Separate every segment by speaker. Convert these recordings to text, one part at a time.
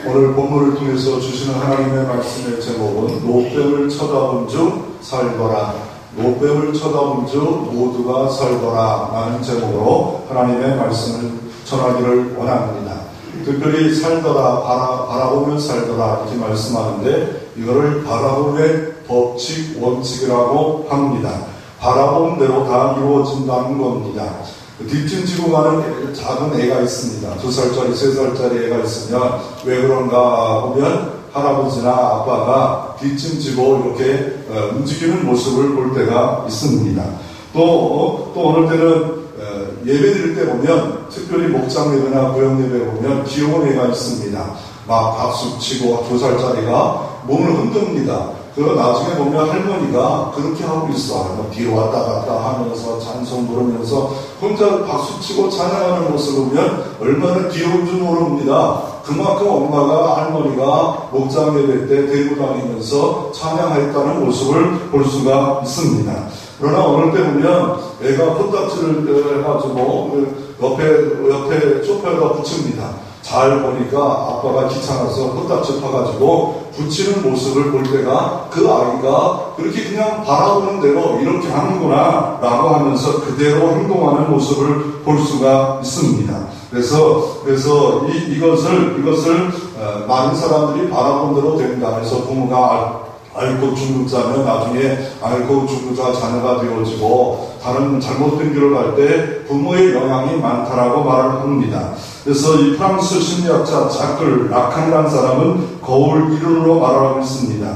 Speaker 1: 오늘 본문을 통해서 주시는 하나님의 말씀의 제목은 노뱀을 쳐다본 주 살거라. 노뱀을 쳐다본 주 모두가 살거라 라는 제목으로 하나님의 말씀을 전하기를 원합니다. 특별히 살더라, 바라보면 살더라 이렇게 말씀하는데 이거를 바라봄의 법칙, 원칙이라고 합니다. 바라본 대로 다 이루어진다는 겁니다. 뒷짐지고 가는 작은 애가 있습니다. 2살짜리, 3살짜리 애가 있으면 왜 그런가 보면 할아버지나 아빠가 뒷짐지고 이렇게 움직이는 모습을 볼 때가 있습니다. 또 어느 때는 예배 드릴 때 보면 특별히 목장 예배나 구역 예배 보면 귀여운 애가 있습니다. 막 박수 치고 2살짜리가 몸을 흔듭니다. 그리고 나중에 보면 할머니가 그렇게 하고 있어요. 뒤로 왔다 갔다 하면서 찬송 부르면서 혼자 박수치고 찬양하는 모습을 보면 얼마나 귀여운 줄 모릅니다. 그만큼 엄마가 할머니가 목장 예배 때 데리고 다니면서 찬양했다는 모습을 볼 수가 있습니다. 그러나 어느 때 보면 애가 코딱지를 해가지고 옆에 소파에다 붙입니다. 잘 보니까 아빠가 귀찮아서 코딱지 파가지고 붙이는 모습을 볼 때가 그 아이가 그렇게 그냥 바라보는 대로 이렇게 하는구나 라고 하면서 그대로 행동하는 모습을 볼 수가 있습니다. 그래서 이것을 많은 사람들이 바라본 대로 된다 해서 부모가 앓고 죽는 나중에 앓고 죽는 자녀가 되어지고 다른 잘못된 길을 갈 때 부모의 영향이 많다라고 말을 합니다. 그래서 이 프랑스 심리학자 자클 라칸이라는 사람은 거울 이론으로 말하고 있습니다.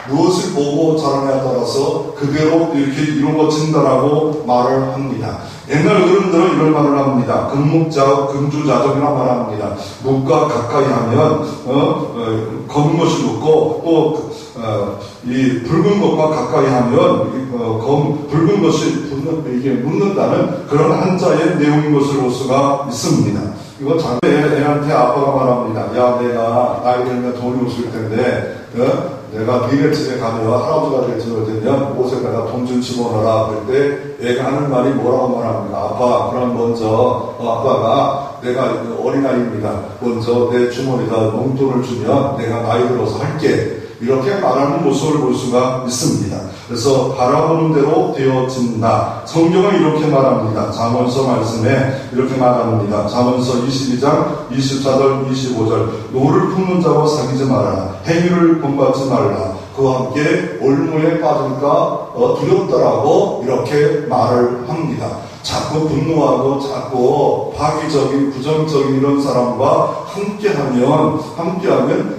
Speaker 1: 무엇을 보고 자라냐에 따라서 그대로 이렇게 이루어진다라고 말을 합니다. 옛날 어른들은 이런 말을 합니다. 금묵자, 금주자적이라 말합니다. 묵과 가까이 하면 검은 것이 묵고 또 이 붉은 것과 가까이 하면 붉은 것이 이게 묻는다는 그런 한자의 내용인 것을 볼 수가 있습니다. 이거 애한테 아빠가 말합니다. 야, 내가 나이 들면 돈이 없을 텐데 내가 니네 집에 가면 할아버지가 될 집에 되면 옷에 내가 돈 좀 집어넣어라. 그럴 때 애가 하는 말이 뭐라고 말합니까? 아빠, 그럼 먼저 아빠가 내가 어린아이입니다. 먼저 내 주머니에다 용돈을 주면 내가 나이 들어서 할게. 이렇게 말하는 모습을 볼 수가 있습니다. 그래서 바라보는 대로 되어진다. 성경은 이렇게 말합니다. 잠언서 말씀에 이렇게 말합니다. 잠언서 22장 24절 25절 노를 품는 자와 사귀지 말아라. 행위를 본받지 말라. 그와 함께 올무에 빠질까 두렵더라고 이렇게 말을 합니다. 자꾸 분노하고 자꾸 파괴적인 부정적인 이런 사람과 함께하면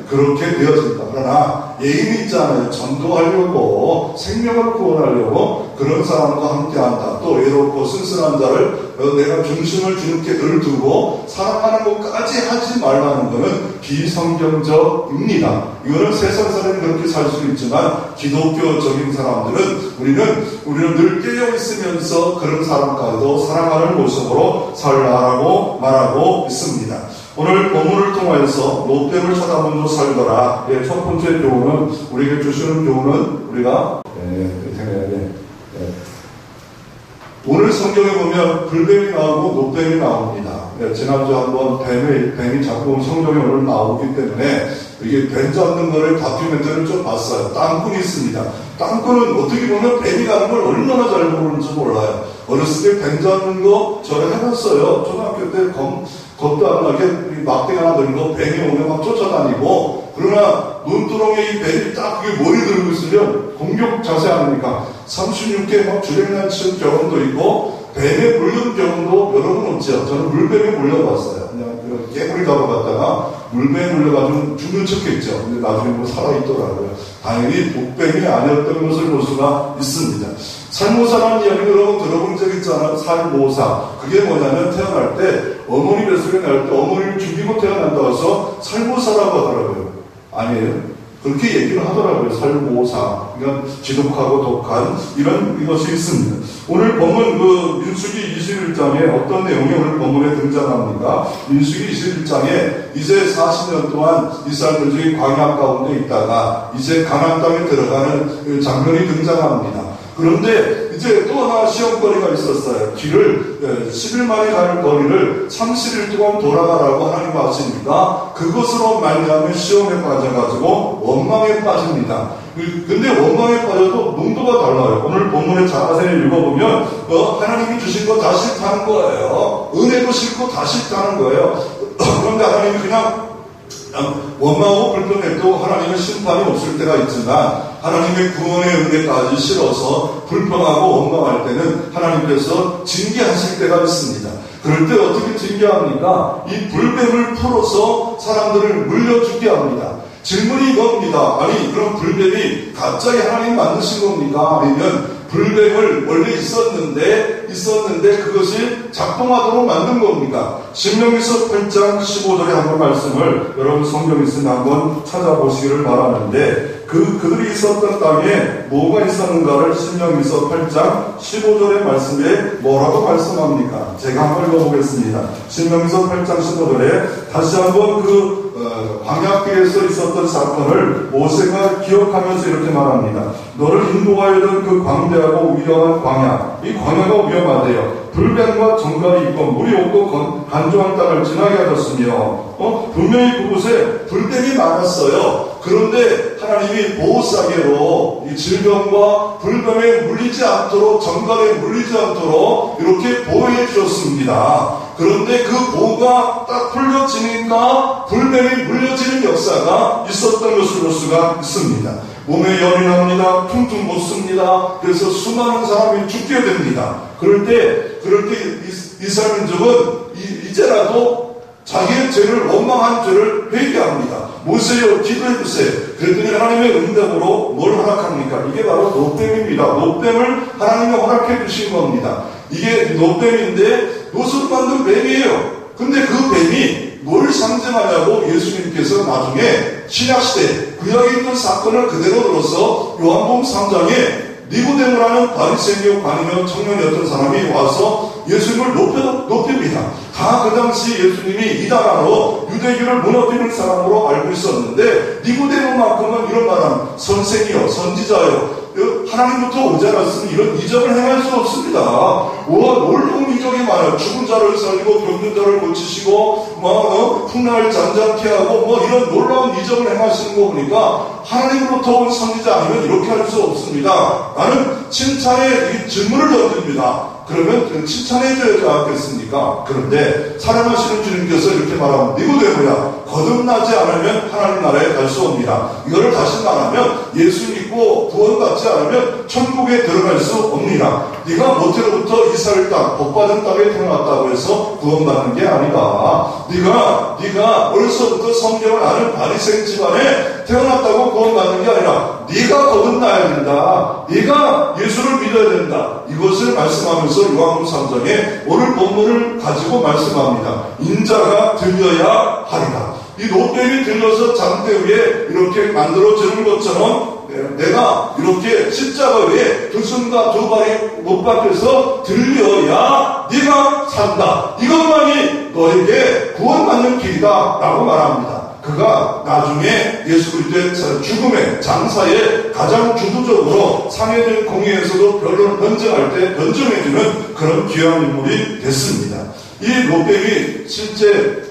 Speaker 1: 그렇게 되어진다. 그러나 예인이 있잖아요. 전도하려고 생명을 구원하려고 그런 사람과 함께한다. 또 외롭고 쓸쓸한 자를 내가 중심을 주님께 늘 두고 사랑하는 것까지 하지 말라는 것은 비성경적입니다. 이거는 세상 사람은 그렇게 살 수 있지만 기독교적인 사람들은 우리는 늘 깨어 있으면서 그런 사람까지도 사랑하는 모습으로 살라라고 말하고 있습니다. 오늘 본문을 통하여서 노뱀을 쳐다보며 살더라. 첫 번째 교훈은 우리에게 주시는 교훈은 우리가 오늘 성경에 보면 불뱀이 나오고 노뱀이 나옵니다. 지난주 한번 뱀이 자꾸 성경에 오늘 나오기 때문에 이게 뱀 잡는 거를 다큐멘터리를 좀 봤어요. 땅꾼이 있습니다. 땅꾼은 어떻게 보면 뱀이 가는 걸 얼마나 잘 모르는지 몰라요. 어렸을 때 뱀 잡는 거 저를 해봤어요. 초등학교 때 겁도 안 나게 막대기 하나 들고 뱀이 오면 막 쫓아다니고 그러나 눈두렁에 이 뱀이 딱 그게 머리 들고 있으면 공격 자세 하니까 36개 막 주랭난 치는 경험도 있고 뱀에 물린 경험도 여러 번 없죠. 저는 물뱀에 물려봤어요. 그냥 깨물이 잡아갔다가 물뱀에 물려가지고 죽는 척했죠. 근데 나중에 뭐 살아있더라고요. 당연히 독뱀이 아니었던 것을 볼 수가 있습니다. 살모사라는 이야기 여러분 들어본 적 있잖아요. 살모사. 그게 뭐냐면 태어날 때 어머니 뱃속에 날 때 어머니를 죽이고 태어난다고 해서 살모사라고 하더라고요. 아니에요. 그렇게 얘기를 하더라고요. 살모사. 그러니까 지독하고 독한 이런 것이 있습니다. 오늘 본문 민수기 21장에 어떤 내용이 오늘 본문에 등장합니까? 민수기 21장에 이제 40년 동안 이스라엘들이 광야 가운데 있다가 이제 가나안 땅에 들어가는 장면이 등장합니다. 그런데 이제 또 하나 시험거리가 있었어요. 길을 10일 만에 가는 거리를 30일 동안 돌아가라고 하나님 하십니까? 그것으로 말미암아 시험에 빠져가지고 원망에 빠집니다. 근데 원망에 빠져도 농도가 달라요. 오늘 본문에 자세히 읽어보면 하나님이 주신 거 다 싫다는 거예요. 은혜도 싫고 다 싫다는 거예요. 그런데 하나님이 그냥 원망하고 불평해도 하나님의 심판이 없을 때가 있지만 하나님의 구원의 은혜까지 싫어서 불평하고 원망할 때는 하나님께서 징계하실 때가 있습니다. 그럴 때 어떻게 징계합니까? 이 불뱀을 풀어서 사람들을 물려 죽게 합니다. 질문이 이겁니다. 아니 그럼 불뱀이 갑자기 하나님 만드신 겁니까? 아니면 불뱀을 원래 있었는데 그것이 작동하도록 만든 겁니까? 신명기서 8장 15절에 한번 말씀을 여러분 성경 있으면 한번 찾아보시기를 바라는데 그들이 있었던 땅에 뭐가 있었는가를 신명기서 8장 15절의 말씀에 뭐라고 말씀합니까? 제가 한번 읽어보겠습니다. 신명기서 8장 15절에 다시 한번 광야길에서 있었던 사건을 모세가 기억하면서 이렇게 말합니다. 너를 인도하여던 그 광대하고 위험한 광야, 이 광야가 위험하대요. 불뱀과 정갈이 있고 물이 없고 간조한 땅을 지나게 하셨으며 분명히 그곳에 불뱀이 많았어요. 그런데 하나님이 보호사계로 이 질병과 불뱀에 물리지 않도록 정갈에 물리지 않도록 이렇게 보호해 주셨습니다. 그런데 그 보호가 딱 풀려지니까 불뱀이 물려지는 역사가 있었던 것을 볼 수가 있습니다. 몸에 열이 납니다. 퉁퉁 붓습니다. 그래서 수많은 사람이 죽게 됩니다. 그럴 때 이스라엘 민족은 이제라도 자기의 죄를 원망한 죄를 회개합니다. 모세여 기도해주세요. 그랬더니 하나님의 응답으로 뭘 허락합니까? 이게 바로 노뱀입니다. 노뱀을 하나님이 허락해 주신 겁니다. 이게 노뱀인데 노수로 만든 뱀이에요. 근데 그 뱀이 뭘 상징하냐고 예수님께서 나중에 신약시대 구약에 있는 사건을 그대로 들어서 요한복음 3장에 니고데모라는 바리새인이요 관이며 청년이었던 사람이 와서 예수님을 높입니다. 다 그 당시 예수님이 이단아로 유대교를 무너뜨리는 사람으로 알고 있었는데 니고데모만큼은 이런 말은 선생이요 선지자요 하나님부터 오지 않았으니 이런 이적을 행할 수 없습니다. 놀라운 이적이 많아요. 죽은 자를 살리고 병든 자를 고치시고 풍랑을 잔잔케 하고 이런 놀라운 이적을 행하시는 거 보니까 하나님으로부터 온 선지자 아니면 이렇게 할 수 없습니다. 나는 칭찬의 질문을 던집니다. 그러면 칭찬해줘야지 않겠습니까? 그런데 사랑하시는 주님께서 이렇게 말하면 니고데모야 거듭나지 않으면 하나님 나라에 갈 수 없습니다. 이거를 다시 말하면 예수 믿고 구원받지 않으면 천국에 들어갈 수 없습니다. 네가 모태로부터 이스라엘 땅 복받은 땅에 태어났다고 해서 구원받는 게 아니다. 네가 어려서부터 성경을 아는 바리새인 집안에 태어났다고 구원받는 게 아니라 네가 거듭나야 된다. 네가 예수를 믿어야 된다. 이것을 말씀하면서 요한복음 3장에 오늘 본문을 가지고 말씀합니다. 인자가 들려야 하리라. 이 노뱀이 들려서 장대 위에 이렇게 만들어지는 것처럼 내가 이렇게 십자가 위에 두 손과 두 발이 못 박혀서 들려야 네가 산다. 이것만이 너에게 구원받는 길이다 라고 말합니다. 그가 나중에 예수 그리스도의 죽음의 장사에 가장 주도적으로 상해된 공의에서도 변론을 변증할 때 변증해주는 그런 귀한 인물이 됐습니다. 이 노뱀이 실제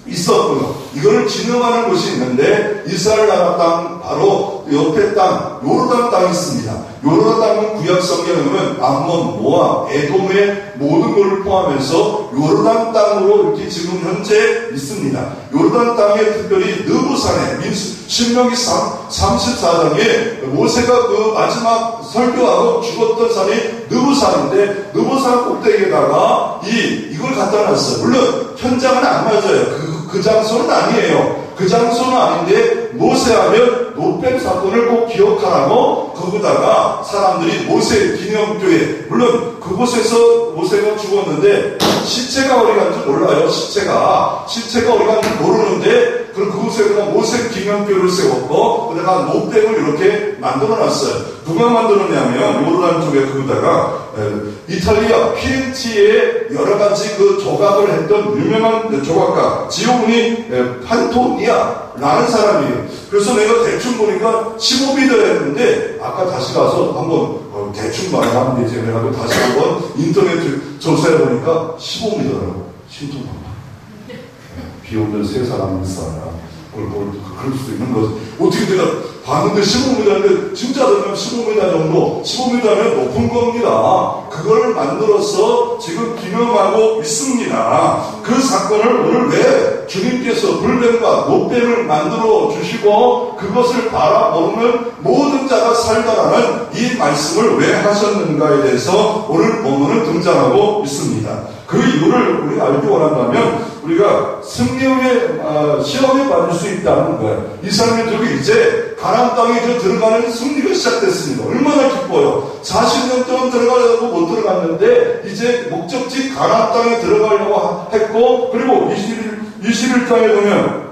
Speaker 1: 있었고요. 이거를 진흥하는 곳이 있는데 이스라엘 나라 땅 바로 옆에 땅 요르단 땅이 있습니다. 요르단 땅은 구약 성경에 보면 암몬, 모압, 에돔의 모든 것을 포함해서 요르단 땅으로 이렇게 지금 현재 있습니다. 요르단 땅에 특별히 느부산에 신명기 34장에 모세가 그 마지막 설교하고 죽었던 산이 느부산인데 느부산 꼭대기에다가 이걸 갖다 놨어요. 물론 현장은 안 맞아요. 그 장소는 아니에요. 그 장소는 아닌데 모세하면 노뱀 사건을 꼭 기억하라고 거기다가 사람들이 모세 기념교회 물론 그곳에서 모세가 죽었는데 시체가 어디 간지 몰라요. 시체가 어디 간지 모르는데 그곳에다가 모세 기념교회를 세웠고 거기다가 노뱀을 이렇게 만들어놨어요. 누가 만들었냐면 요르단 쪽에 거기다가 이탈리아 피렌체에 여러 가지 그 조각을 했던 유명한 조각가 지오니 판토니아라는 사람이에요. 그래서 내가 대충 보니까 15미터 했는데 아까 다시 가서 한번 뭐 대충 말하면 되지. 그래가지고 다시 한번 인터넷 조사해보니까 15m더라고. 신통합니다. 비 오는 세 사람이 있어야 그럴 수도 있는 거지. 어떻게 내가 봤는데 15m인데 진짜 되면 15m 정도, 15m면 높은 겁니다. 그걸 만들어서 지금 기념하고 있습니다. 그 사건을 오늘 왜 주님께서 불뱀과 노뱀을 만들어 주시고 그것을 바라보는 모든 자가 살다라는 이 말씀을 왜 하셨는가에 대해서 오늘 본문은 등장하고 있습니다. 그 이유를 우리가 알기 원한다면 우리가 승리의 시험에 받을 수 있다는 거예요. 이스라엘민족이 이제 가나안 땅에 들어가는 승리가 시작됐습니다. 얼마나 기뻐요. 40년 동안 들어가려고 못 들어갔는데 이제 목적지 가나안 땅에 들어가려고 했고, 그리고 21장에 보면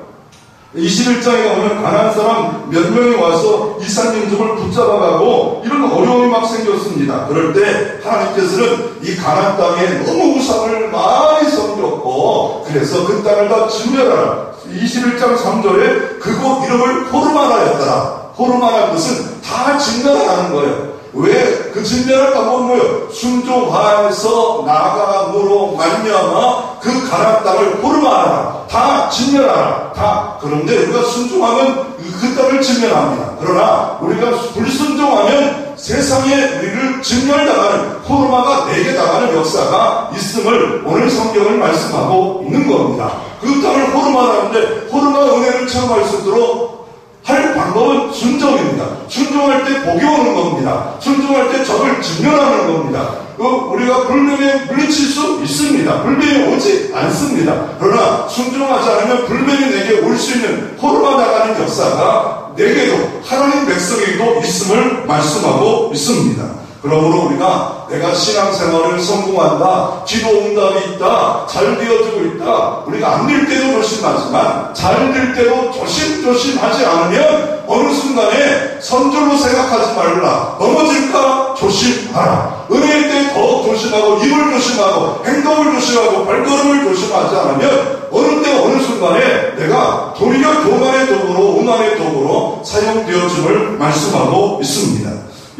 Speaker 1: 21장에 보면 가나안 사람 몇 명이 와서 이스라엘 민족을 붙잡아가고 이런 어려움이 막 생겼습니다. 그럴 때 하나님께서는 이 가나안 땅에 너무 우상을 많이 섬겼고 그래서 그 땅을 다 진멸하라. 21장 3절에 그곳 이름을 호르마나였더라. 호르마라는 것은 다 진멸하라는 거예요. 왜 그 진멸할 방법은 뭐예요? 순종하여서 나아감으로 말미암아 그 가나안 땅을 호르마하라. 다 진멸하라. 다. 그런데 우리가 순종하면 그 땅을 진멸합니다. 그러나 우리가 불순종하면 세상에 우리를 진멸당하는 호르마가 내게 당하는 역사가 있음을 오늘 성경을 말씀하고 있는 겁니다. 그 땅을 호르마하는데 호르마 은혜를 체험할 수 있도록 할 방법은 순종입니다. 순종할 때 복이 오는 겁니다. 순종할 때 적을 진멸하는 겁니다. 우리가 불뱀에 물리칠 수 있습니다. 불뱀이 오지 않습니다. 그러나 순종하지 않으면 불뱀이 내게 올 수 있는 호르마 나가는 역사가 내게도 하나님 백성에게도 있음을 말씀하고 있습니다. 그러므로 우리가 내가 신앙생활을 성공한다, 기도 응답이 있다, 잘 되어지고 있다, 우리가 안 될 때도 조심하지만 잘 될 때도 조심하지 않으면 어느 순간에 선절로 생각하지 말라, 넘어질까 조심하라. 은혜일 때 더 조심하고 입을 조심하고 행동을 조심하고 발걸음을 조심하지 않으면 어느 때 어느 순간에 내가 도리어 교만의 도구로 오만의 도구로 사용되어짐을 말씀하고 있습니다.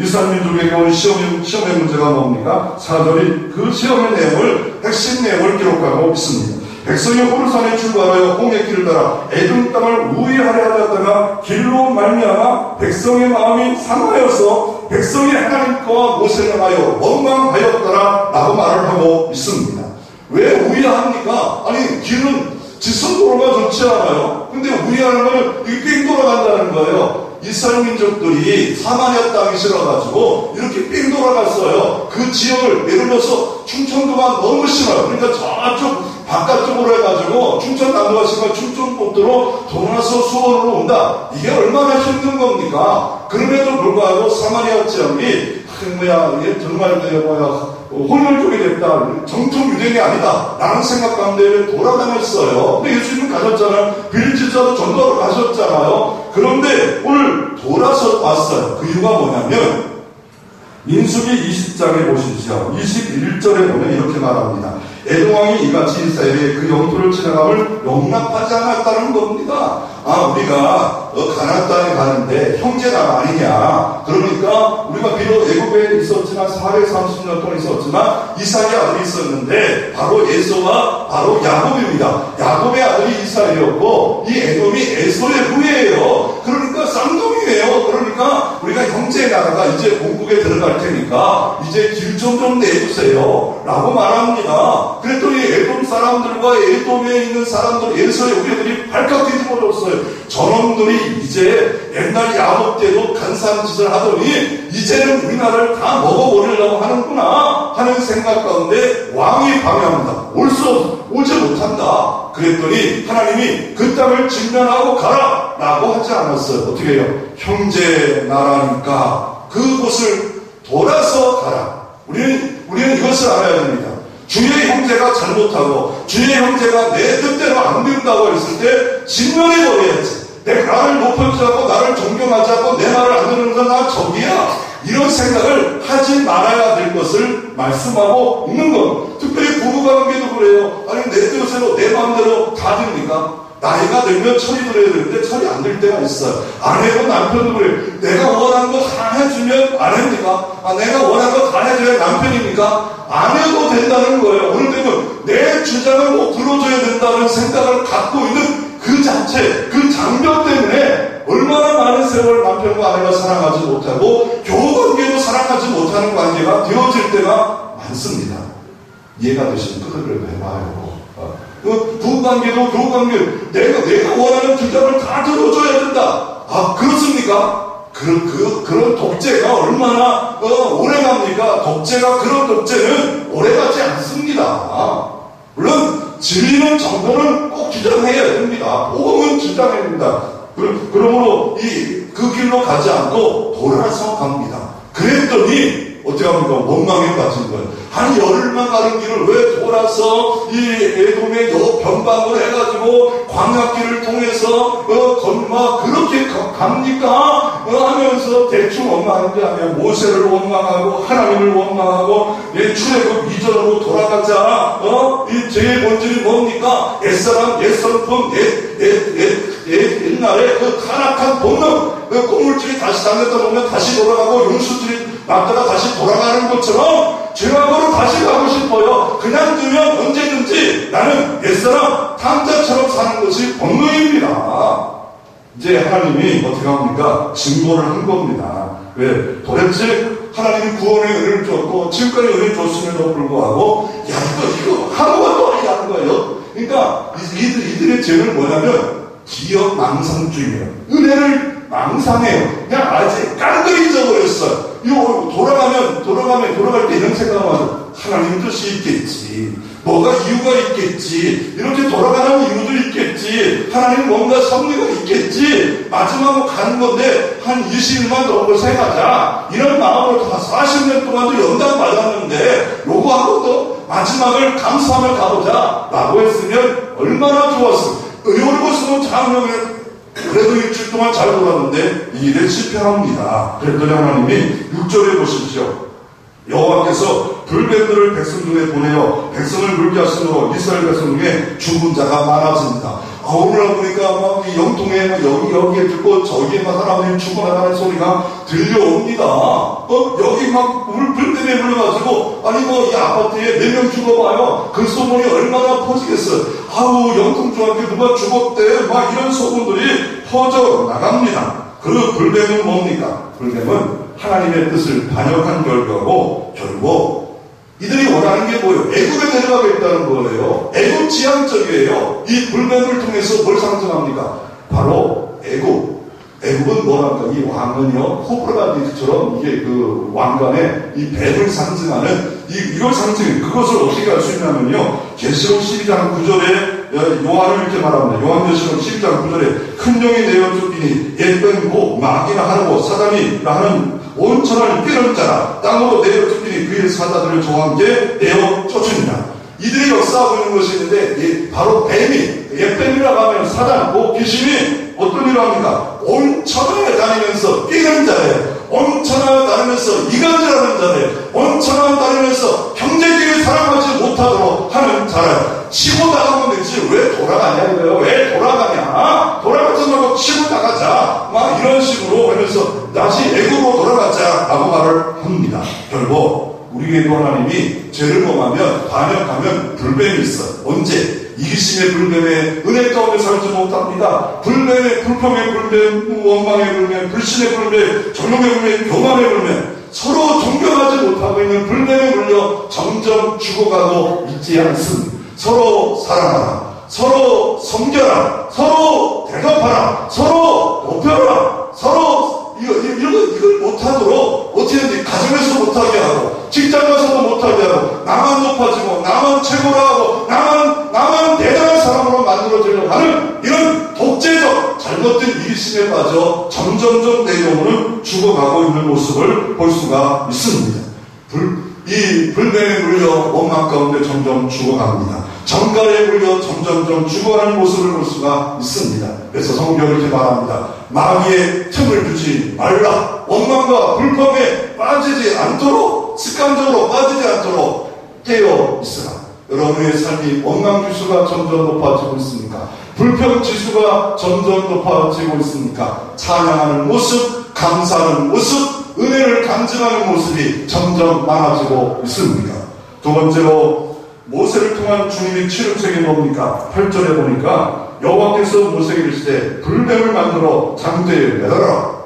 Speaker 1: 이스라엘 민족에게 온 시험의 문제가 뭡니까? 4절이 그 시험의 내용을, 핵심 내용을 기록하고 있습니다. 백성이 호르산에 출발하여 홍해 길을 따라 에돔 땅을 우회하려 하다가 길로 말미암아 백성의 마음이 상하여서 백성이 하나님과 모세를 하여 원망하였더라 라고 말을 하고 있습니다. 왜 우회합니까? 아니 길은 직선도로가 좋지 않아요? 근데 우회하는 거는 이게 뺑 돌아간다는 거예요. 이스라엘 민족들이 사마리아 땅이 싫어가지고 이렇게 뺑 돌아갔어요. 그 지역을 예를 들어서 충청도가 너무 싫어요. 그러니까 저쪽 바깥쪽으로 해가지고 충청남도가 싫으면 충청북도로 돌아서 수원으로 온다. 이게 얼마나 힘든 겁니까? 그럼에도 불구하고 사마리아 지역이 이게 정말 혼혈 쪽이 됐다. 정통 유대인이 아니다. 라는 생각 가운데 돌아다녔어요. 근데 예수님은 가셨잖아요. 빌립지자도 전도하러 가셨잖아요. 그런데 오늘 돌아서 왔어요. 그 이유가 뭐냐면 민수기 20장에 보시죠. 21절에 보면 이렇게 말합니다. 에돔왕이 이같이 이스라엘의 그 영토를 지나감을 용납하지 않았다는 겁니다. 우리가 가나안 땅에 가는데 형제나라 아니냐. 그러니까 우리가 비록 애굽에 있었지만 430년 동안 있었지만 이삭의 아들이 있었는데 바로 에서와 바로 야곱입니다. 야곱의 아들이 이삭이었고 이 에돔이 에서의 후예예요. 그러니까 쌍둥이에요. 그러니까 우리가 형제 나라가 이제 본국에 들어갈 테니까 이제 길 좀 내주세요 라고 말합니다. 그랬더니 에돔 사람들과 에돔에 있는 사람들 에서의 후예들이 발칵 뒤집어졌어요. 저놈들이 이제 옛날 야곱 때도 간사한 짓을 하더니 이제는 우리나라를 다 먹어버리려고 하는구나 하는 생각 가운데 왕이 방해합니다. 오지 못한다. 그랬더니 하나님이 그 땅을 진멸하고 가라 라고 하지 않았어요. 어떻게 해요? 형제 나라니까 그곳을 돌아서 가라. 우리는 이것을 알아야 됩니다. 주의 형제가 잘못하고 주의 형제가 내 뜻대로 안 된다고 했을 때 진멸해버려야지. 나를 높여주지 않고 나를 존경하지 않고 내 말을 안 듣는 건 나 적이야. 이런 생각을 하지 말아야 될 것을 말씀하고 있는 것. 특별히 부부관계도 그래요. 아니 내 뜻대로 내 마음대로 다 됩니까? 나이가 들면 철이 들어야 되는데 철이 안 될 때가 있어요. 됐어요. 아내도 남편도 그래요. 내가 원하는 거 다 해주면 아내입니까? 내가 원하는 거 다 해줘야 남편입니까? 안 해도 된다는 거예요. 오늘 되면 내 주장을 꼭 들어줘야 된다는 생각을 갖고 있는 그 자체, 그 장벽 때문에 얼마나 많은 세월 남편과 아내가 사랑하지 못하고 교우관계도 사랑하지 못하는 관계가 되어질 때가 많습니다. 이해가 되시면 그거를 해봐요. 부부관계도 교우관계, 내가 원하는 주장을 다 들어줘야 된다. 그렇습니까? 그런 독재가 얼마나 오래 갑니까? 그런 독재는 오래 가지 않습니다. 물론 진리는 정도는 꼭 주장해야 됩니다. 복음은 주장해야 됩니다. 그러므로 그 길로 가지 않고 돌아서 갑니다. 그랬더니 어떻게 합니까? 원망에 빠진 거예요. 한 열흘만 가는 길을 왜 돌아서 이 에돔의 변방을 해가지고 광야길을 통해서 그렇게 갑니까? 하면서 대충 원망하는데 하면 모세를 원망하고 하나님을 원망하고 출애굽 이전으로 돌아가자. 이 죄의 본질이 뭡니까? 옛사람, 옛성품, 옛날에 그 타락한 본능, 꼬물줄이 다시 당겼다 보면 다시 돌아가고 용수줄이 났다가 다시 돌아가는 것처럼 죄악으로 다시 가고 싶어요. 그냥 두면 언제든지 나는 옛사람 탕자처럼 사는 것이 본능입니다. 이제 하나님이 어떻게 합니까? 증거를 한 겁니다. 왜? 도대체 하나님이 구원의 은혜를 줬고 지금까지 은혜 줬음에도 불구하고 이거 아무것도 아니야 하는 거예요. 그러니까 이들의 죄는 뭐냐면 기억 망상주의예요. 은혜를 망상해요. 그냥 아직 깡그리 잊어버렸어요. 이거 돌아갈 때 이런 생각을 하죠. 하나님 뜻이 있겠지. 뭐가 이유가 있겠지. 이렇게 돌아가는 이유도 있겠지. 하나님 뭔가 섭리가 있겠지. 마지막으로 가는 건데 한 20일만 더 생각하자. 이런 마음으로 다 40년 동안도 연단 받았는데 요거 하고 또 마지막을 감사하며 가보자 라고 했으면 얼마나 좋았어. 요런 것은 장면에 그래도 일주일 동안 잘 돌았는데 이 일에 실패합니다. 그랬더니 하나님이 6절에 보십시오. 여호와께서 불뱀들을 백성 중에 보내어 백성을 물게 하시므로 이스라엘 백성 중에 죽은 자가 많아집니다. 오늘 보니까 막 이 영통에 여기에 듣고 저기에 막 사람들이 죽어나가는 소리가 들려옵니다. 여기 막 불뱀에 물려가지고 이 아파트에 4명 죽어봐요. 그 소문이 얼마나 퍼지겠어요. 영통 중학교 누가 죽었대. 막 이런 소문들이 퍼져 나갑니다. 그 불뱀은 뭡니까? 불뱀은 하나님의 뜻을 반역한 결과고 결국 이들이 원하는 게 뭐예요? 애굽에 데려가겠다는 거예요. 애굽 지향적이에요. 이 불뱀을 통해서 뭘 상징합니까? 바로 애굽은 뭐랄까? 이 왕은요, 호프라디스처럼 이게 그 왕관에 이 뱀을 상징하는 이걸 그것을 어떻게 알 수 있냐면요. 계시록 12장 9절에 요한을 이렇게 말합니다. 요한계시록 12장 9절에 큰 용이 내어 쫓기니 예쁜 마귀나 하고 사단이라 하는 온천을 뛰는 자라 땅으로 내어 쫓기니 그의 사자들을 저와 함께 내어 쫓으니라. 이들이 역사하고 있는 것이 있는데 바로 뱀이 뱀이라고 하면 사단, 귀신이 어떤 일을 합니까? 온천을 다니면서 뛰는 자예요. 온천을 다니면서 이간질하는 자예요. 온천을 다니면서 형제끼리 사랑하지 못하도록 하는 자예요. 치고 나가면 되지 왜 돌아가냐 이거예요. 왜 돌아가냐? 돌아가지 말고 치고 나가자. 막 이런 식으로 하면서 다시 애굽으로 돌아가자라고 말을 합니다. 결국 우리에게도 하나님이 죄를 범하면 반역하면 불뱀이 있어요. 언제? 이기심의 불뱀에 은혜 가운데 살지 못합니다. 불뱀의 불평의 불뱀, 원망의 불뱀, 불신의 불뱀, 정욕의 불뱀, 교만의 불뱀, 서로 존경하지 못하고 있는 불뱀에 물려 점점 죽어가고 있지 않습니다. 서로 사랑하라, 서로 섬겨라, 서로 대접하라, 서로 높여라, 서로 이걸 못하도록 어떻게든지 가정에서 못하게 하고 직장 가서도 못하게 하고 나만 높아지고 나만 최고로 하고 나만 대단한 사람으로 만들어지려고 하는 이런 독재적 잘못된 이기심에 빠져 점점점 내 영혼은 죽어가고 있는 모습을 볼 수가 있습니다. 이 불뱀에 물려 원망 가운데 점점 죽어갑니다. 정갈에 물려 점점점 죽어가는 모습을 볼 수가 있습니다. 그래서 성경을 이렇게 말합니다. 마귀의 틈을 주지 말라. 원망과 불평에 빠지지 않도록, 습관적으로 빠지지 않도록 깨어 있으라. 여러분의 삶이 원망 지수가 점점 높아지고 있습니까? 불평 지수가 점점 높아지고 있으니까 찬양하는 모습, 감사하는 모습, 은혜를 간증하는 모습이 점점 많아지고 있습니다. 두 번째로 모세를 통한 주님의 치료책이 뭡니까? 8절에 보니까 여호와께서 모세에게 이르시되 불뱀을 만들어 장대에 매달아라.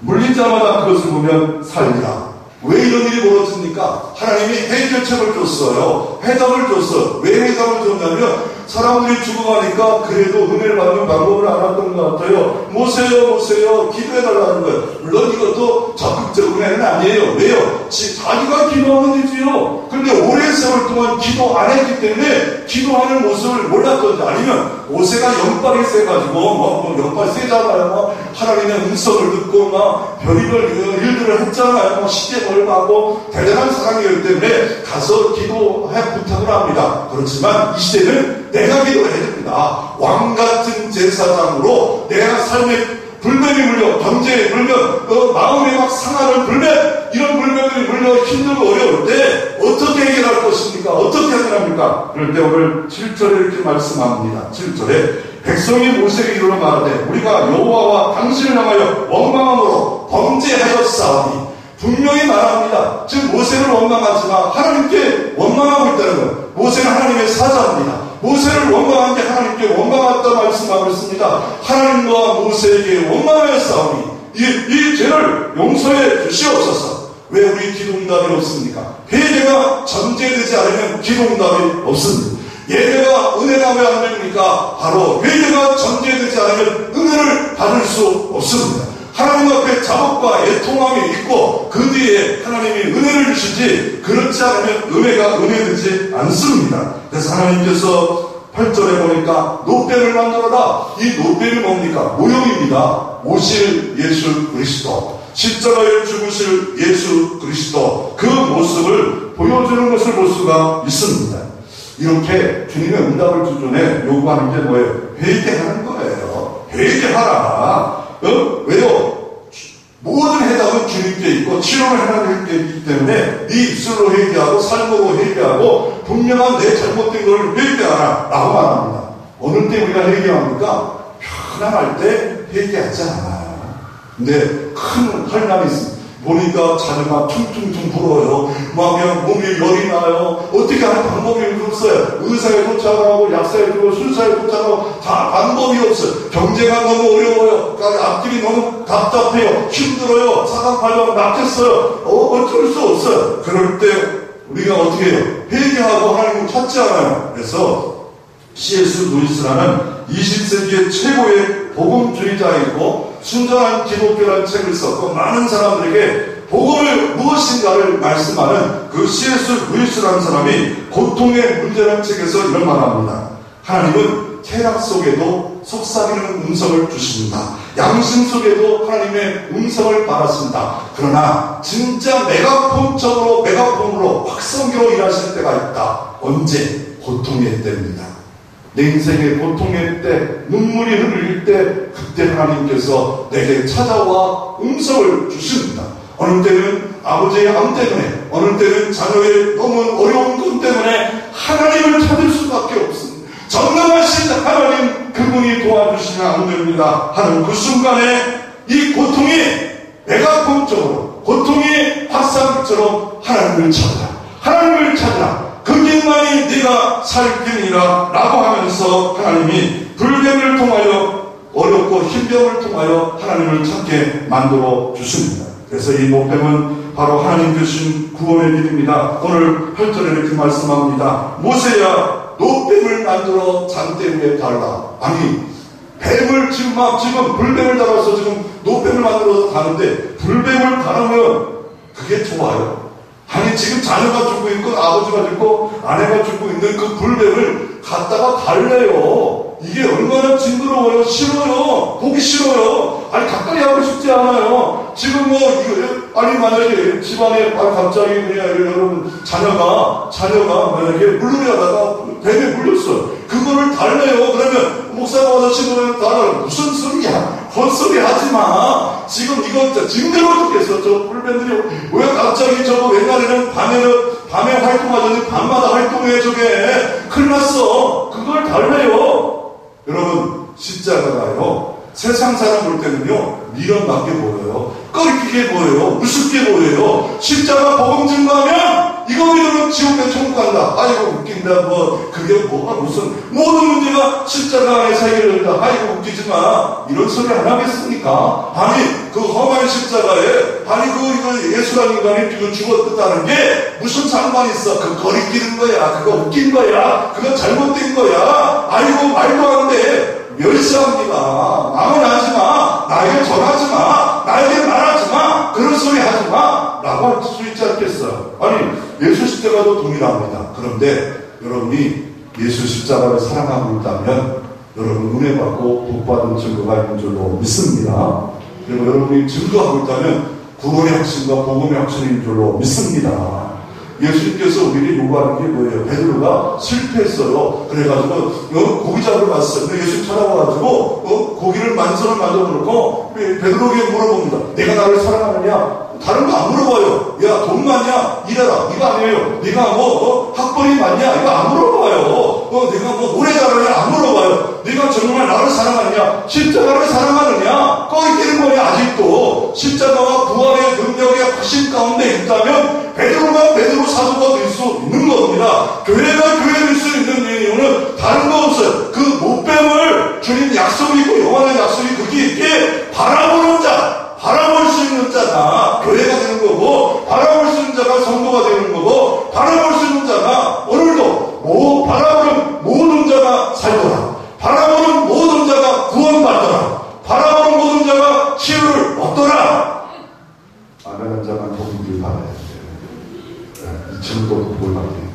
Speaker 1: 물린 자마다 그것을 보면 살리라. 왜 이런 일이 벌어집니까? 하나님이 해결책을 줬어요. 해답을 줬어요. 왜 해답을 줬냐면 사람들이 죽어가니까 그래도 은혜를 받는 방법을 알았던 것 같아요. 모세요 기도해달라는 거예요. 물론 이것도 적극적 은혜는 아니에요. 왜요? 자기가 기도하면 되지요. 그런데 오랜 세월 동안 기도 안 했기 때문에 기도하는 모습을 몰랐던지, 아니면 모세가 연발이 세가지고 연발이 세잖아요. 하나님의 음성을 듣고 별의별 일들을 했잖아요. 십계명을 받고 대단한 사람이기 때문에 가서 기도해 부탁을 합니다. 그렇지만 이 시대는 내가 기도해야 됩니다. 왕같은 제사장으로 내가 삶에 불뱀이 물려, 경제에 물려, 마음에 막 상하는 불뱀, 이런 불뱀들이 물려 힘들고 어려울 때 어떻게 해결할 것입니까? 어떻게 해결합니까? 그럴 때 오늘 7절에 이렇게 말씀합니다. 7절에 백성이 모세에게 이르러 말하되 우리가 여호와와 당신을 향하여 원망함으로 범죄하였사오니, 분명히 말합니다. 지금 모세를 원망하지만 하나님께 원망하고 있다는 거예요. 모세는 하나님의 사자입니다. 모세를 원망한 게 하나님께 원망했다 말씀하고 있습니다. 하나님과 모세에게 원망하였사오니 이 죄를 용서해 주시옵소서. 왜 우리 기도응답이 없습니까? 회개가 전제되지 않으면 기도응답이 없습니다. 예배가 은혜가 왜 안 됩니까? 바로 회개가 전제되지 않으면 은혜를 받을 수 없습니다. 하나님 앞에 자복과 애통함이 있고 그 뒤에 하나님이 은혜를 주시지, 그렇지 않으면 은혜가 은혜되지 않습니다. 그래서 하나님께서 8절에 보니까 노뱀을 만들어라. 이 노뱀이 뭡니까? 모형입니다. 오실 예수 그리스도, 십자가에 죽으실 예수 그리스도, 그 모습을 보여주는 것을 볼 수가 있습니다. 이렇게 주님의 응답을 주전에 요구하는 게 뭐예요? 회개하는 거예요. 회개하라. 왜요? 모든 해답은 주님께 있고 치료를 하나님께 있기 때문에 네 입술로 회개하고 삶으로 회개하고 분명한 내 잘못된 걸 회개하라 라고 말합니다. 어느 때 우리가 회개합니까? 편안할 때 회개하지 않아요. 근데 큰 환난이 있습니다. 보니까 자녀가 퉁퉁퉁 불어요. 막 그냥 몸에 열이 나요. 어떻게 하는 방법이 없어요. 의사에 도착하고 약사에 들고 술사에 도착하고 다 방법이 없어요. 경제가 너무 어려워요. 앞길이 너무 답답해요. 힘들어요. 사각팔방 막혔어요. 어쩔 수 없어요. 그럴 때 우리가 어떻게 해요? 회개하고 하나님을 찾지 않아요. 그래서 C.S. 루이스라는 20세기의 최고의 복음주의자이고 순전한 기독교라는 책을 썼고 많은 사람들에게 복음을 무엇인가를 말씀하는 그 C.S. 루이스라는 사람이 고통의 문제라는 책에서 이런 말을 합니다. 하나님은 쾌락 속에도 속삭이는 음성을 주십니다. 양심 속에도 하나님의 음성을 받았습니다. 그러나 진짜 메가폰으로 확성기로 일하실 때가 있다. 언제? 고통의 때입니다. 내 인생의 고통의 때, 눈물이 흐를 때, 그때 하나님께서 내게 찾아와 음성을 주십니다. 어느 때는 아버지의 암 때문에, 어느 때는 자녀의 너무 어려운 것 때문에 하나님을 찾을 수밖에 없습니다. 전능하신 하나님, 그분이 도와주시면 안 됩니다 하는 그 순간에 이 고통이 메가폰적으로, 고통이 확산기처럼 하나님을 찾아라. 하나님을 찾아라. 그 길만이 네가 살 길이라 라고 하면서 하나님이 불뱀을 통하여, 어렵고 흰병을 통하여 하나님을 찾게 만들어 주십니다. 그래서 이 노뱀은 바로 하나님 주신 구원의 길입니다. 오늘 8절에 이렇게 말씀합니다. 모세야, 노뱀을 만들어 장대 위에 달라. 아니, 뱀을 지금 불뱀을 달아서 지금 노뱀을 만들어서 가는데 불뱀을 가르면 그게 좋아요. 아니, 지금 자녀가 죽고 있고 아버지가 죽고 아내가 죽고 있는 그 불뱀을 갖다가 달래요. 이게 얼마나 징그러워요. 싫어요. 보기 싫어요. 아니, 가까이 하고 싶지 않아요. 지금 아니, 만약에 집안에 갑자기 여러분 자녀가 만약에 물놀이 하다가 뱀에 물렸어요. 그거를 달래요. 그러면 목사가 와서 신으면 달아요. 무슨 소리야? 헛소리 하지 마. 지금 이거 징그러워 죽겠어. 저 불뱀들이 왜 갑자기 저거 옛날에는 밤에 활동하더니 밤마다 활동해. 저게 큰일 났어. 그걸 달래요. 여러분, 십자가가요, 세상 사람 볼 때는요, 미련맞게 보여요. 꺼리끼게 보여요. 우습게 보여요. 십자가 복음 증거하면 이거 믿으면 지옥에 천국 간다. 아이고 웃긴다. 그게 뭐가 무슨 모든 문제가 십자가 안에 해결된다. 아이고 웃기지 마. 이런 소리 안 하겠습니까? 아니 그 험한 십자가에 이거 예수라는 인간이 죽었다는 게 무슨 상관이 있어? 그 거리끼는 거야. 그거 웃긴 거야. 그거 잘못된 거야. 아이고 말도 안 돼. 멸시합니다. 남은 하지 마. 나에게 전하지 마. 나에게 말하지 마. 그런 소리 하지 마. 라고 할 수 있지 않겠어요? 아니, 예수 십자가도 동일합니다. 그런데 여러분이 예수 십자가를 사랑하고 있다면 여러분 은혜 받고 복 받은 증거가 있는 줄로 믿습니다. 그리고 여러분이 증거하고 있다면 구원의 확신과 복음의 확신인 줄로 믿습니다. 예수님께서 우리를 요구하는 게 뭐예요? 베드로가 실패했어요. 그래가지고 고기 잡으러 갔어요. 근데 예수님 찾아와가지고 고기를 만선을 만들어놓고 베드로에게 물어봅니다. 내가 나를 사랑하느냐? 다른 거 안 물어봐요. 야, 돈 많냐? 일해라. 이거 아니에요. 네가 학벌이 많냐? 이거 안 물어봐요. 네가 노래 잘하냐? 안 물어봐요. 네가 정말 나를 사랑하느냐? 십자가를 사랑하느냐? 꺼리끼는 거냐? 아직도 십자가와 부활의 능력의 확신 가운데 있다면 베드로가 베드로 사도가 될 수 있는 겁니다. 교회가 교회 될 수 있는 이유는 다른 거 없어요. 그 못뱀을 주님 약속이 있고 영원한 약속이 거기 있게 바라보는 자, 바라볼 수 있는 자가 교회가 되는 거고, 바라볼 수 있는 자가 성도가 되는 거고, 바라볼 수 있는 자가 오늘도 바라보는 모든 자가 살더라. 바라보는 모든 자가 구원받더라. 바라보는 모든 자가 치유를 얻더라. 안 하는 자만 복음을 받아야 돼요. 이 증거도 복을 받게.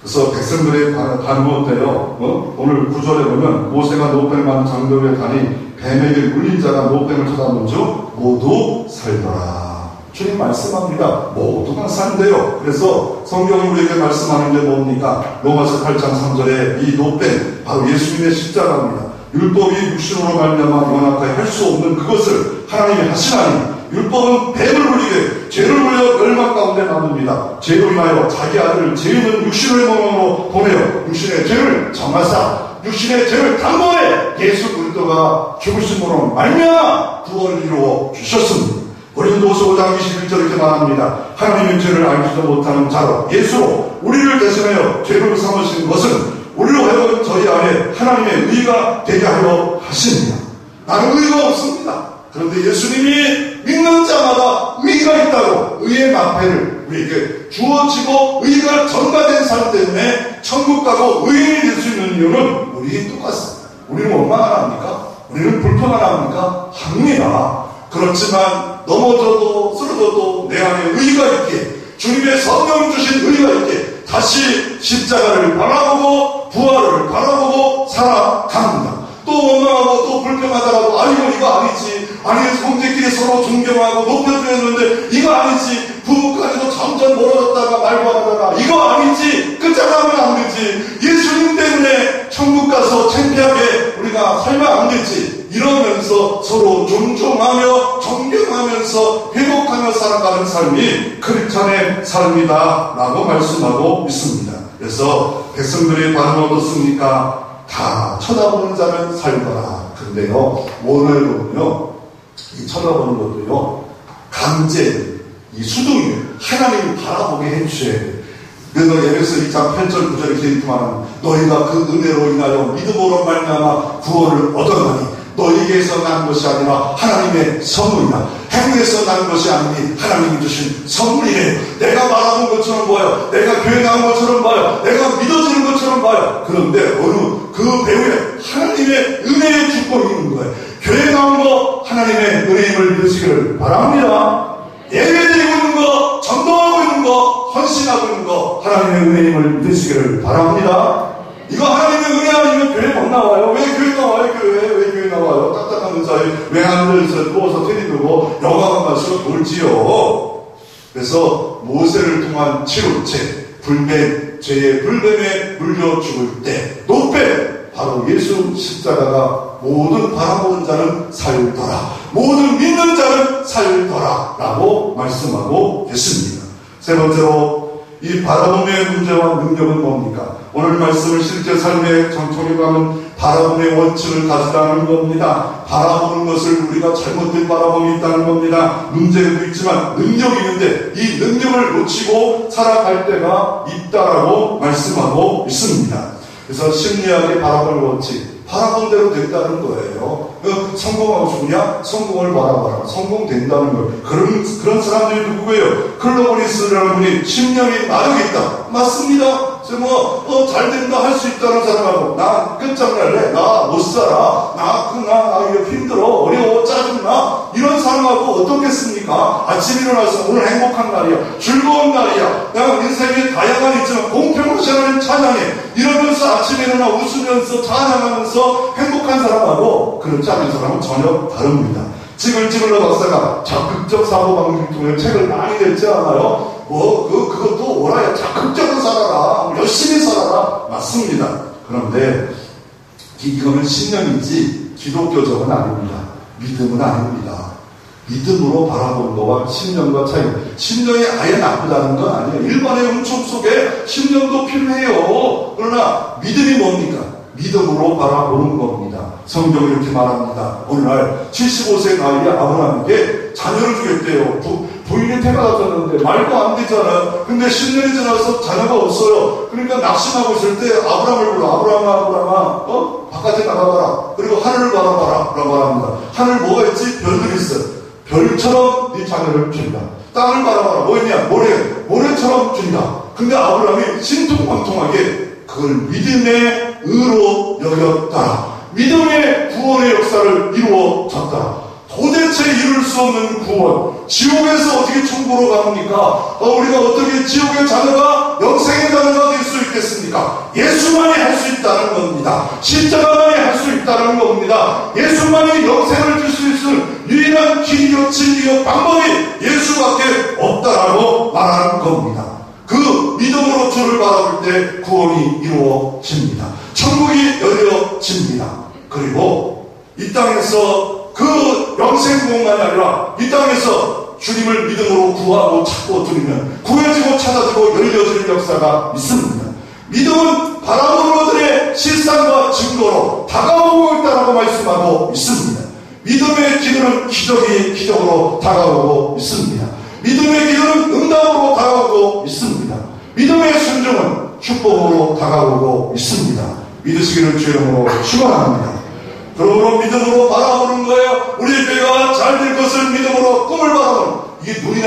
Speaker 1: 그래서 백성들의 반응은 어때요? 오늘 9절에 보면 모세가 노뱀을 만든 장벽에 다니 뱀에게 물린 자가 노뱀을 쳐다본 중 모두 살더라. 주님 말씀합니다. 모두가 산대요. 그래서 성경이 우리에게 말씀하는 게 뭡니까? 로마서 8장 3절에 이 노뱀 바로 예수님의 십자가입니다. 율법이 육신으로 말미암아 연합하여 할 수 없는 그것을 하나님이 하시나니 율법은 뱀을 물리게 죄를 물려 멸망 가운데 만듭니다. 죄로 인하여 자기 아들을 죄 있는 육신의 몸으로 보내어 육신의 죄를 정하사 육신의 죄를 단번에 예수 그리스도가 죽으심으로 말미암아 구원을 이루어 주셨습니다. 고린도서 5장 21절 이렇게 말합니다. 하나님의 죄를 알지도 못하는 자로 예수로 우리를 대신하여 죄를 삼으신 것은 우리로 하여금 저희 안에 하나님의 의가 되게 하려 하십니다. 나는 의가 없습니다. 그런데 예수님이 믿는 자마다 의가 있다고 의의 마패를 우리에게 주어지고 의가 전가된 사람 때문에 천국 가고 의인이 될 수 있는 이유는 우리 똑같습니다. 우리는 원망 안 합니까? 우리는 불평 안 합니까? 합니다. 그렇지만 넘어져도 쓰러져도 내 안에 의가 있게 주님의 성령 주신 의가 있게 다시 십자가를 바라보고 부활을 바라보고 살아갑니다. 또 원망하고 또 불평하다가도 아이고 이거 아니지. 아니 형제끼리 서로 존경하고 높여주었는데 이거 아니지. 부부까지도 점점 멀어졌다가 말고 하다가 이거 아니지. 끝장나면 안 되지. 예수님 때문에 천국 가서 창피하게 우리가 살면 안 되지. 이러면서 서로 존중하며 존경하면서 회복하며 살아가는 삶이 크리스찬의 삶이다 라고 말씀하고 있습니다. 그래서 백성들의 반응은 어떻습니까? 다 쳐다보는 자는 살거라. 근데요, 오늘 보면요, 이 쳐다보는 것도요, 강제, 이 수동이에요. 하나님이 바라보게 해주셔야 돼요. 그래서 에베소 2장 8절 9절에 이렇게 말하는 너희가 그 은혜로 인하여 믿음으로 말미암아 구원을 얻었나니 너희에게서 난 것이 아니라 하나님의 선물이다. 행위에서 난 것이 아니니 하나님이 주신 선물이에요. 내가 말하는 것처럼 봐요. 내가 교회 나온 것처럼 봐요. 내가 믿어지는 것처럼 봐요. 그런데 어느 그 배후에 하나님의 은혜의 축복이 있는 거예요. 교회 나온 거 하나님의 은혜임을 믿으시기를 바랍니다. 예배드리고 있는 거, 전도하고 있는 거, 헌신하고 있는 거 하나님의 은혜임을 믿으시기를 바랍니다. 이거 하나님의 은혜 아니면 교회 못 나와요. 왜 교회 나와요? 왜 교회 나와요? 딱딱한 의사에 왜 앉아서 누워서 테리 두고 영화관 가서 놀지요. 그래서 모세를 통한 치료책, 불뱀, 죄의 불뱀에 물려 죽을 때 노뱀, 바로 예수 십자가가 모든 바라보는 자는 살더라. 모든 믿는 자는 살더라. 라고 말씀하고 계십니다. 세 번째로 이 바라봄의 문제와 능력은 뭡니까? 오늘 말씀을 실제 삶에 적용하면 바라봄의 원칙을 가지라는 겁니다. 바라보는 것을 우리가 잘못된 바라봄이 있다는 겁니다. 문제도 있지만 능력이 있는데 이 능력을 놓치고 살아갈 때가 있다라고 말씀하고 있습니다. 그래서 심리학의 바라볼 원칙, 바라본 대로 된다는 거예요. 성공하고 싶으냐? 성공을 바라봐라. 성공된다는 거예요. 그런 사람들이 누구예요? 클로버니스라는 분이 심령이 마력이 있다. 맞습니다. 잘 된다 할 수 있다는 사람하고, 나 끝장날래? 나 못 살아? 나 이거 힘들어? 어려워? 짜증나? 이런 사람하고 어떻겠습니까? 아침 일어나서 오늘 행복한 날이야. 즐거운 날이야. 내가 인생에 다양한 있지만 공평하시 하나님 찬양해. 이러면서 아침에 일어나 웃으면서 찬양하면서 행복한 사람하고 그렇지 않은 사람은 전혀 다릅니다. 지글지글러 박사가 적극적 사고방식 통해 책을 많이 냈지 않아요? 그것도 오라야. 적극적으로 살아라. 열심히 살아라. 맞습니다. 그런데 이거는 신념이지 기독교적은 아닙니다. 믿음은 아닙니다. 믿음으로 바라보는 것과 신념과 차이. 신념이 아예 나쁘다는 건 아니에요. 일반의 음총 속에 신념도 필요해요. 그러나 믿음이 뭡니까? 믿음으로 바라보는 겁니다. 성경이 이렇게 말합니다. 오늘날 75세 나이에 아브라함에게 자녀를 주겠대요. 부인이 태가 났었는데 말도 안 되잖아요. 근데 10년이 지나서 자녀가 없어요. 그러니까 낙심하고 있을 때 아브라함을 불러. 아브라함아, 바깥에 나가봐라. 그리고 하늘을 바라봐라. 라고 말합니다. 하늘 뭐가 있지? 별들이 있어요. 별처럼 네 자녀를 준다. 땅을 바라봐라. 뭐였냐? 모래처럼 준다. 근데 아브라함이 신통방통하게 그걸 믿음의 의로 여겼다. 믿음의 구원의 역사를 이루어졌다. 도대체 이룰 수 없는 구원. 지옥에서 어떻게 천국으로 갑니까? 우리가 어떻게 지옥의 자녀가 영생의 자녀가 될 수 있겠습니까? 예수만이 할 수 있다는 겁니다. 십자가만이 할 수 있다는 겁니다. 예수만이 영생을 줄 수 있을 유일한 길이요 진리요 방법이 예수밖에 없다라고 말하는 겁니다. 그 믿음으로 주를 바라볼 때 구원이 이루어집니다. 천국이 열려집니다. 그리고 이 땅에서 그 영생 구원만이 아니라 이 땅에서 주님을 믿음으로 구하고 찾고 드리면 구해지고 찾아지고 열려지는 역사가 있습니다. 믿음은 바라보는 것들의 실상과 증거로 다가오고 있다고 말씀하고 있습니다. 믿음의 기도는 기적으로 다가오고 있습니다. 믿음의 기도는 응답으로 다가오고 있습니다. 믿음의 순종은 축복으로 다가오고 있습니다. 믿으시기를 주의 이름으로 축원합니다. 그러므로 믿음으로 바라보는 거예요. 우리 교회가 잘 될 것을 믿음으로 꿈을 바라보는, 이게 눈이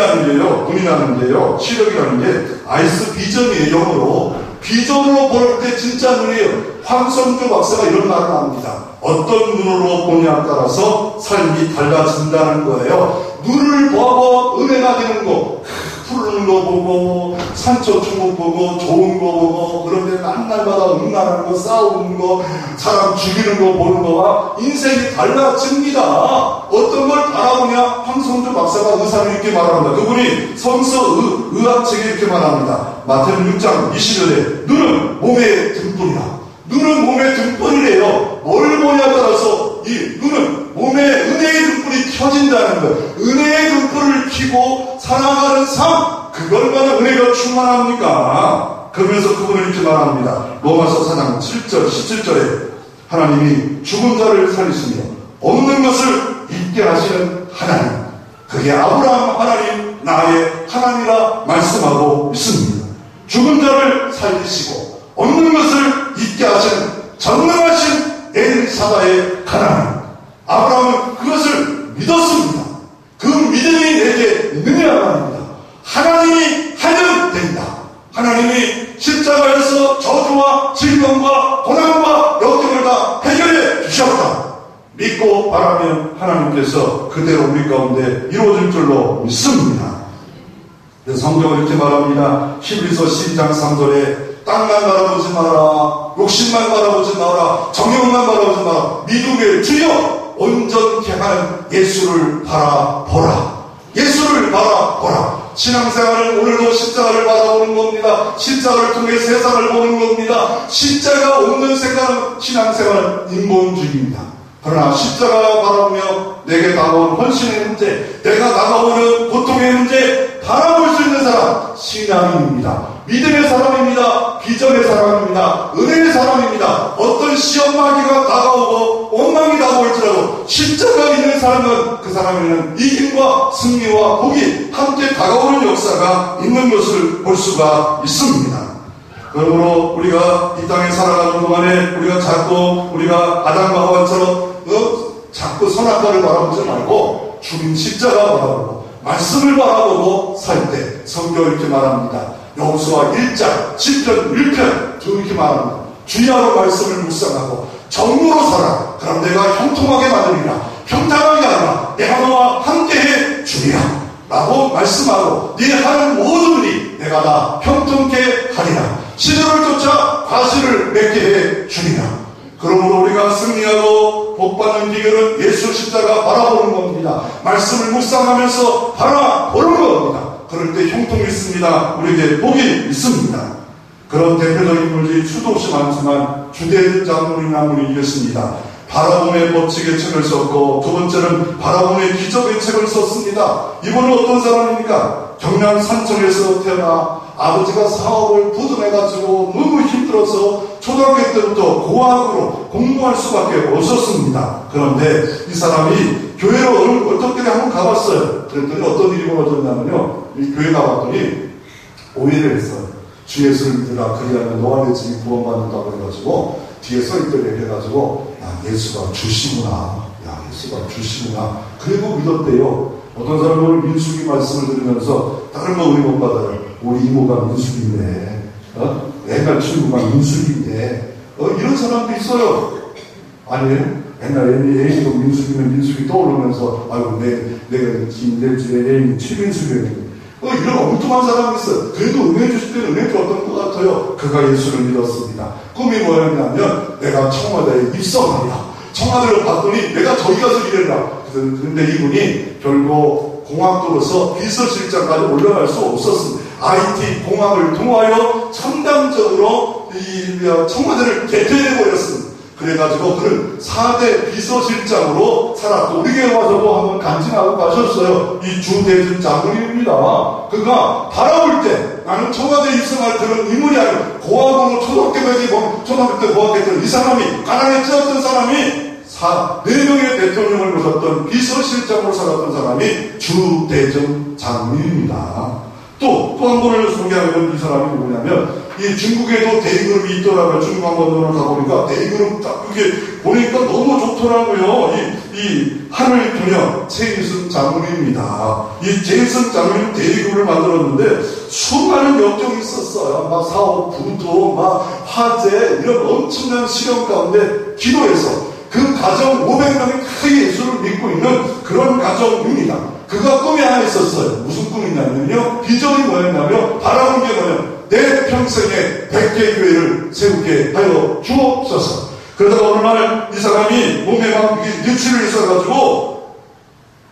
Speaker 1: 나는데요. 시력이라는 게 아이스 비전이에요. 영어로. 비전으로 볼 때 진짜 눈이에요. 황성주 박사가 이런 말을 합니다. 어떤 눈으로 보냐에 따라서 삶이 달라진다는 거예요. 눈을 보고 은혜가 되는 거, 푸르는 거 보고 산초 충국 보고 좋은 거 보고, 그런데 날마다 음란하는 거, 싸우는 거, 사람 죽이는 거 보는 거와 인생이 달라집니다. 어떤 걸 바라보냐? 황성주 박사가 의사를 이렇게 말합니다. 그분이 성서 의학책에 이렇게 말합니다. 마태복음 6장 20절에 눈은 몸의 등불이라. 눈은 몸의 등불이래요. 뭘 보냐에 따라서 이 눈은 몸에 은혜의 등불이 켜진다는 거예요. 은혜의 등불을 켜고 살아가는 삶, 그걸만한 은혜가 충만합니까? 그러면서 그분은 이렇게 말합니다. 로마서 4장 7절 17절에 하나님이 죽은 자를 살리시며 없는 것을 있게 하시는 하나님, 그게 아브라함 하나님, 나의 하나님이라 말씀하고 있습니다. 죽은 자를 살리시고 없는 것을 있게 하시는 전능하신 엘사다의 하나님. 아브라함은 그것을 믿었습니다. 그 믿음이 내게 능력을 합니다. 하나님이 하면 된다. 하나님이 십자가에서 저주와 질병과 고난과 역경을 다 해결해 주셨다. 믿고 바라면 하나님께서 그대로 우리 가운데 이루어질 줄로 믿습니다. 성경은 이렇게 말합니다. 히브리서 12장 3절에 땅만 바라보지 마라, 욕심만 바라보지 마라, 정욕만 바라보지 마라, 믿음의 주여 온전케 하는 예수를 바라보라. 예수를 바라보라. 신앙생활은 오늘도 십자가를 바라보는 겁니다. 십자가를 통해 세상을 보는 겁니다. 십자가 없는 신앙생활은 인본주의입니다. 그러나 십자가 바라보며 내게 다가오는 헌신의 문제, 내가 다가오는 고통의 문제 바라볼 수 있는 사람, 신앙인입니다. 믿음의 사람입니다. 비전의 사람입니다. 은혜의 사람입니다. 어떤 시험마귀가 다가오고 원망이 다가올지라도 십자가 있는 사람은 그 사람에는 이김과 승리와 복이 함께 다가오는 역사가 있는 것을 볼 수가 있습니다. 그러므로 우리가 이 땅에 살아가는 동안에 우리가 자꾸 우리가 아담과 하와처럼 자꾸 선악과를 바라보지 말고 주님 십자가 바라보고 말씀을 바라보고 살 때 성경 이렇게 말합니다. 여호수아 1장 10편 1편 이렇게 말합니다. 주야로 말씀을 묵상하고 정으로 살아. 그럼 내가 형통하게 만들리라. 평탄하게 하라. 내가 너와 함께해 주리라 라고 말씀하고 네 하는 모든 일이 내가 다 형통케 하리라. 시절을 쫓아 과실을 맺게 해 주리라. 그러므로 우리가 승리하고 복받는 비결은 예수 십자가 바라보는 겁니다. 말씀을 묵상하면서 바라보는 겁니다. 그럴 때 형통이 있습니다. 우리에게 복이 있습니다. 그런 대표적인 인물들이 수도 없이 많지만 주대인 장로님이라는 분이 이겼습니다. 바라봄의 법칙의 책을 썼고 두 번째는 바라봄의 기적의 책을 썼습니다. 이분은 어떤 사람입니까? 경남 산청에서 태어나 아버지가 사업을 부도내가지고 너무 힘들어서 초등학교 때부터 고학으로 공부할 수밖에 없었습니다. 그런데 이 사람이 교회로 어떻게 한번 가봤어요. 그랬더니 어떤 일이 벌어졌냐면요. 이 교회 가봤더니 오해를 했어요. 주 예수를 믿으라 그리하면 너와 내 집이 구원받는다고 해가지고 뒤에 서있더래 해가지고 야 예수가 주시구나. 야 예수가 주시구나. 그리고 믿었대요. 어떤 사람은 오늘 민수기 말씀을 들으면서 다른 거 은혜 못 받아요. 우리 이모가 민수기인데 옛날 친구가 민수기인데 이런 사람도 있어요. 아니에요? 옛날 애인도 민수기면 민수기 떠오르면서 아이고 내가 지금 내 애인이 최민수기였는데 이런 엉뚱한 사람이 있어요. 그래도 은혜 주실 때는 은혜 줬던 것 같아요. 그가 예수를 믿었습니다. 꿈이 뭐였냐면 내가 청와대에 입성하리라. 청와대를 봤더니 내가 저기 가서 일해라. 근데 이분이 결국 공학도로서 비서실장까지 올라갈 수 없었습니다. IT 공학을 통하여 첨단적으로 이 청와대를 개퇴해버렸습니다. 그래가지고 그는 4대 비서실장으로 살았고 우리 교회 와서도 한번 간증하고 가셨어요. 이 주대준 장군입니다. 그가 바라볼 때 나는 청와대에 입성할 그런 인물이 아니고 고학으로 초등학교 때 고학했던 이 사람이 가난했던 사람이 4명의 대통령을 모셨던 비서실장으로 살았던 사람이 주대중 장군입니다. 또 한 분을 소개하면 이 사람이 누구냐면 이 중국에도 데이그룹이 있더라고요. 중국 한번 가보니까 데이그룹 딱 그게 보니까 너무 좋더라고요. 이 하늘 두녀 최희순 장군입니다. 이 최희순 장군이 데이그룹을 만들었는데 수많은 역경이 있었어요. 막 사업 부도 막 화재 이런 엄청난 시련 가운데 기도해서 그 가정 500명이 다 예수를 믿고 있는 그런 가정입니다. 그가 꿈이 하나 있었어요. 무슨 꿈이냐면요. 비전이 뭐였냐면 바라본 게 뭐냐면 내 평생에 100개 교회를 세우게 하여 주옵소서. 그러다가 어느 날 이 사람이 몸에 막 뇌출이 있어가지고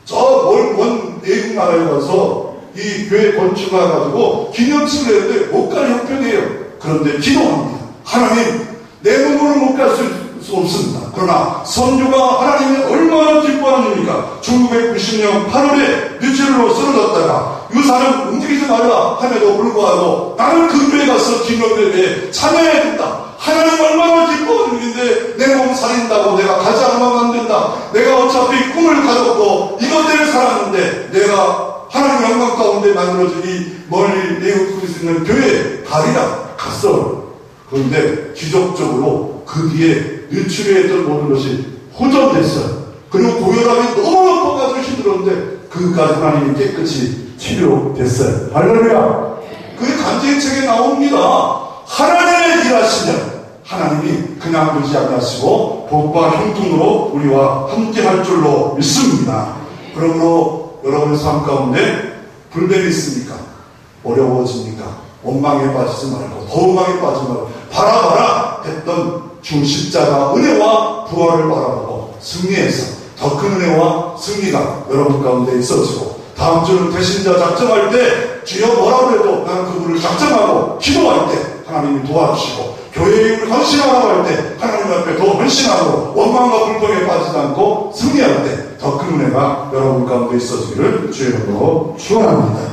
Speaker 1: 저 먼 외국 나라에 가서 이 교회 건축해가지고 기념식을 했는데 못 갈 형편이에요. 그런데 기도합니다. 하나님 내 몸으로 못 갈 수 없습니다. 그러나 선교가 하나님이 얼마나 기뻐하십니까? 1990년 8월에 뇌출로 쓰러졌다가 의사는 움직이지 말라 함에도 불구하고 나는 그 교회 가서 기념회에 참여해야 된다. 하나님 얼마나 기뻐하는 일인데 내 몸 살인다고 내가 가지 않으면 안 된다. 내가 어차피 꿈을 가졌고 이것들을 살았는데 내가 하나님 영광 가운데 만들어진 이 멀리 내어두고 있는 교회에 가리라 갔어요. 그런데 기적적으로 그 뒤에 뇌출했던 모든 것이 호전됐어요. 그리고 고혈압이 너무 높아가지고 힘들었는데 그까지 하나님이 깨끗이 치료됐어요. 할렐루야. 그게 간증책에 나옵니다. 하나님의 일하시면 하나님이 그냥 두지 않으시고 복과 형통으로 우리와 함께 할 줄로 믿습니다. 그러므로 여러분의 삶 가운데 불변이 있습니까? 어려워집니까? 원망에 빠지지 말고 도망에 빠지지 말고 바라봐라 했던 주 십자가 은혜와 부활을 바라보고 승리해서 더 큰 은혜와 승리가 여러분 가운데 있어지고 다음 주는 대신자 작정할 때 주여 뭐라고 해도 나는 그분을 작정하고 기도할 때 하나님이 도와주시고 교회의 이름을 헌신하라고 할 때 하나님 앞에 더 헌신하고 원망과 불평에 빠지지 않고 승리할 때 더 큰 은혜가 여러분 가운데 있어지기를 주의 이름으로 축원합니다.